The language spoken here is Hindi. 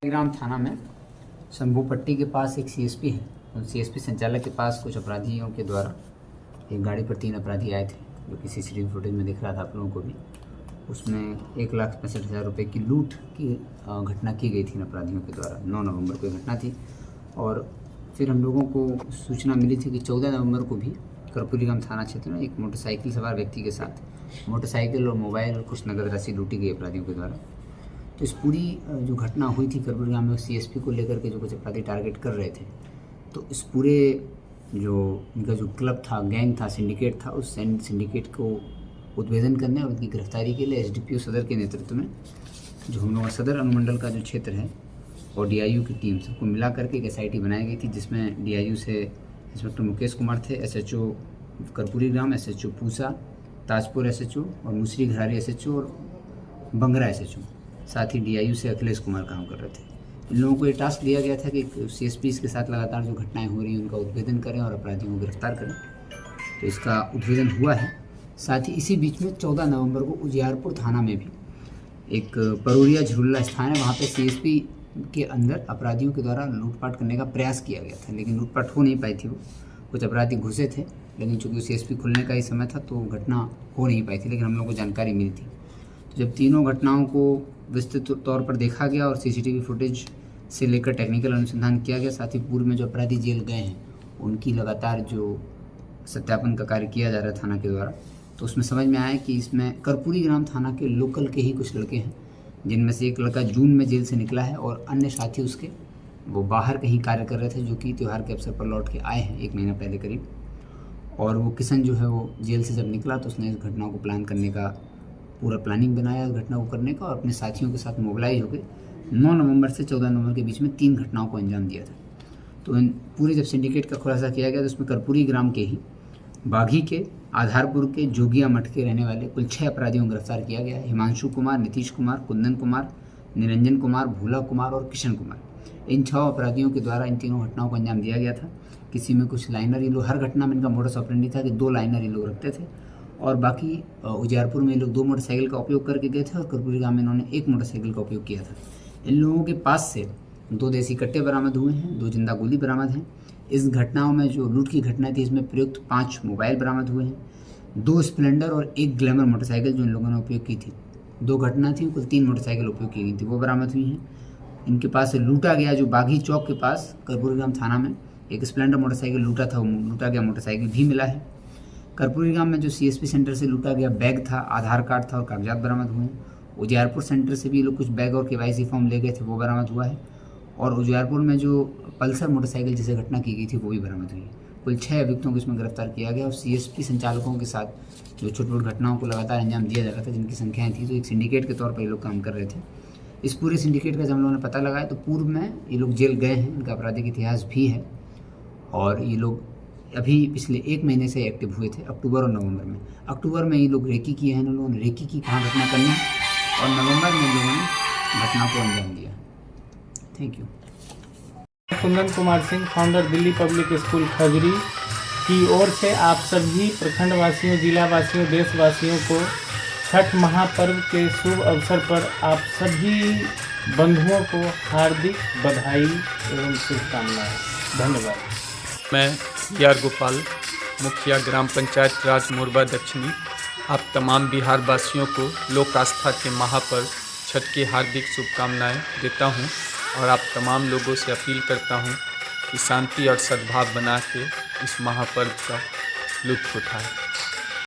ग्राम थाना में शंभू पट्टी के पास एक सीएसपी है। उन सीएसपी संचालक के पास कुछ अपराधियों के द्वारा एक गाड़ी पर 3 अपराधी आए थे, जो कि सीसीटीवी फुटेज में दिख रहा था आप लोगों को भी। उसमें 1,65,000 रुपये की लूट की घटना की गई थी इन अपराधियों के द्वारा। 9 नवंबर को घटना थी और फिर हम लोगों को सूचना मिली थी कि 14 नवंबर को भी कर्पूरी ग्राम थाना क्षेत्र में एक मोटरसाइकिल सवार व्यक्ति के साथ मोटरसाइकिल और मोबाइल और कुछ नगद राशि लूटी गई अपराधियों के द्वारा। तो इस पूरी जो घटना हुई थी कर्पूरी ग्राम में सीएसपी को लेकर के जो कुछ अपराधी टारगेट कर रहे थे, तो इस पूरे जो इनका जो क्लब था, गैंग था, सिंडिकेट था, उस सिंडिकेट को उद्भेदन करने और उनकी गिरफ्तारी के लिए एसडीपीओ सदर के नेतृत्व में जो हम लोग सदर अनुमंडल का जो क्षेत्र है और डीआईयू की टीम सबको मिला करके एक एसआईटी बनाई गई थी, जिसमें डीआईयू से इंस्पेक्टर मुकेश कुमार थे, एसएचओ कर्पूरी ग्राम, एसएचओ पूसा, ताजपुर एसएचओ और मुसरी घरारी एसएचओ और बंगरा एसएचओ, साथ ही डीआईयू से अखिलेश कुमार काम कर रहे थे। इन लोगों को ये टास्क दिया गया था कि सीएसपी के साथ लगातार जो घटनाएं हो रही हैं उनका उद्भेदन करें और अपराधियों को गिरफ्तार करें। तो इसका उद्भेदन हुआ है। साथ ही इसी बीच में 14 नवंबर को उजियारपुर थाना में भी एक परूरिया झुल्ला स्थान है, वहाँ पे सीएसपी के अंदर अपराधियों के द्वारा लूटपाट करने का प्रयास किया गया था, लेकिन लूटपाट हो नहीं पाई थी। वो कुछ अपराधी घुसे थे, लेकिन चूँकि सीएसपी खुलने का ही समय था तो घटना हो नहीं पाई थी, लेकिन हम लोग को जानकारी मिली थी। तो जब तीनों घटनाओं को विस्तृत तौर पर देखा गया और सीसीटीवी फुटेज से लेकर टेक्निकल अनुसंधान किया गया, साथ ही पूर्व में जो अपराधी जेल गए हैं उनकी लगातार जो सत्यापन का कार्य किया जा रहा है थाना के द्वारा, तो उसमें समझ में आया कि इसमें कर्पूरी ग्राम थाना के लोकल के ही कुछ लड़के हैं, जिनमें से एक लड़का जून में जेल से निकला है और अन्य साथी उसके वो बाहर कहीं कार्य कर रहे थे, जो कि त्यौहार के अवसर पर लौट के आए हैं 1 महीना पहले करीब। और वो किशन जो है वो जेल से जब निकला तो उसने इस घटना को प्लान करने का पूरा प्लानिंग बनाया इस घटना को करने का और अपने साथियों के साथ मोबिलाइज होकर 9 नवंबर से 14 नवंबर के बीच में 3 घटनाओं को अंजाम दिया था। तो इन पूरे जब सिंडिकेट का खुलासा किया गया तो उसमें कर्पूरी ग्राम के ही बाघी के, आधारपुर के, जोगिया मठ के रहने वाले कुल 6 अपराधियों को गिरफ्तार किया गया है। हिमांशु कुमार, नीतीश कुमार, कुंदन कुमार, निरंजन कुमार, भोला कुमार और किशन कुमार, इन 6 अपराधियों के द्वारा इन तीनों घटनाओं को अंजाम दिया गया था। किसी में कुछ लाइनर, ये लोग हर घटना में इनका मोडस ऑपरेंडी था कि 2 लाइनर ये लोग रखते थे और बाकी उजियारपुर में ये लोग 2 मोटरसाइकिल का उपयोग करके गए थे और कर्पूरी ग्राम में इन्होंने 1 मोटरसाइकिल का उपयोग किया था। इन लोगों के पास से 2 देसी कट्टे बरामद हुए हैं, 2 जिंदा गोली बरामद हैं। इस घटनाओं में जो लूट की घटना थी इसमें प्रयुक्त 5 मोबाइल बरामद हुए हैं, 2 स्प्लेंडर और 1 ग्लैमर मोटरसाइकिल जो इन लोगों ने उपयोग की थी। 2 घटना थी, कुल 3 मोटरसाइकिल उपयोग की गई थी, वो बरामद हुई हैं। इनके पास से लूटा गया जो बाघी चौक के पास कर्पूरी ग्राम थाना में एक स्प्लेंडर मोटरसाइकिल लूटा था, वो लूटा गया मोटरसाइकिल भी मिला है। कर्पूरी ग्राम में जो सीएसपी सेंटर से लूटा गया बैग था, आधार कार्ड था और कागजात बरामद हुए हैं। उजियारपुर सेंटर से भी लोग कुछ बैग और केवाईसी फॉर्म ले गए थे, वो बरामद हुआ है। और उजियारपुर में जो पल्सर मोटरसाइकिल जिसे घटना की गई थी वो भी बरामद हुई है। कुल 6 अभियुक्तों को इसमें गिरफ्तार किया गया और सीएसपी संचालकों के साथ जो छोटी-छोटी घटनाओं को लगातार अंजाम दिया जा रहा था, जिनकी संख्याएँ थी, तो एक सिंडिकेट के तौर पर ये लोग काम कर रहे थे। इस पूरे सिंडिकेट का जब हम लोगों ने पता लगाया तो पूर्व में ये लोग जेल गए हैं, इनका आपराधिक इतिहास भी है और ये लोग अभी पिछले 1 महीने से एक्टिव हुए थे, अक्टूबर और नवंबर में। अक्टूबर में ये लोग रेकी किए हैं, इन लोगों ने रेकी की कहाँ घटना करनी और नवंबर में इन लोगों ने घटना को अंजाम दिया। Thank you. Kundan Kumar Singh, founder Delhi public school Khajri की ओर से आप सभी प्रखंड वासियों, जिला वासियों, देशवासियों को छठ महापर्व के शुभ अवसर पर आप सभी बंधुओं को हार्दिक बधाई एवं शुभकामनाएं। धन्यवाद। मैं यार गोपाल, मुखिया ग्राम पंचायत राज मोरबा दक्षिणी, आप तमाम बिहार वासियों को लोक आस्था के महापर्व छठ की हार्दिक शुभकामनाएं देता हूं और आप तमाम लोगों से अपील करता हूं कि शांति और सद्भाव बना के इस महापर्व का लुत्फ उठाएं।